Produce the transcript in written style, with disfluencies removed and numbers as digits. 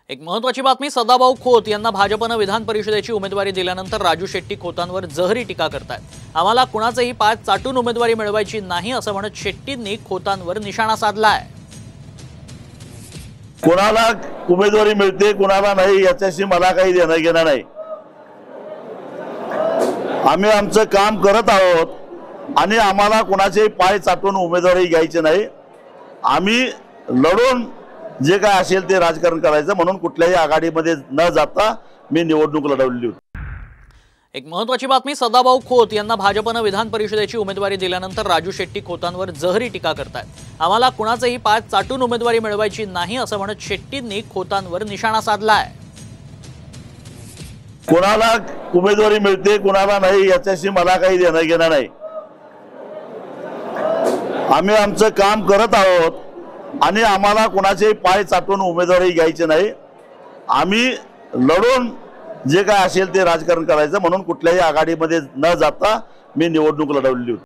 एक महत्त्वाची बातमी, सदाभाऊ खोत यांना भाजपनं विधान परिषदेची उमेदवारी दिल्यानंतर राजू शेट्टी खोतांवर जहरी टीका करतायत। आम्हाला कुणाचेही पाय चाटून उमेदवारी मिळवायची नाही असं म्हणत शेट्टींनी खोतांवर निशाणा साधलाय। कोणाला उमेदवारी मिळते कोणाला नाही याच्याशी मला काही देणं घेणं नाही। आम्ही आमचं काम करत आहोत आणि आम्हाला कोणाचेही पाय चाटून उमेदवारी घ्यायची नाही। आम्ही लढून जे काय असेल ते राजकारण करायचं म्हणून कुठल्याही आघाडीमध्ये न जाता मी निवडणूक लढवली होती। एक महत्त्वाची बातमी, सदाभाऊ खोत यांना भाजपनं विधान परिषदेची उमेदवारी दिल्यानंतर राजू शेट्टी खोतांवर जहरी टीका करतायत। आम्हाला कुणाचेही पाय चाटून उमेदवारी मिळवायची नाही असं म्हणत शेट्टींनी खोतांवर निशाणा साधलाय। कोणाला उमेदवारी मिळते कोणाला नाही याच्याशी मला काही देणं घेणं नाही। आम्ही आमचं काम करत आहोत आणि आम्हाला कोणाचेही पाय चाटून उमेदवारी घ्यायची नाही। आम्ही लढून जे काय असेल ते राजकारण करायचं म्हणून कुठल्याही आघाडीमध्ये न जाता मी निवडणूक लढवली होती।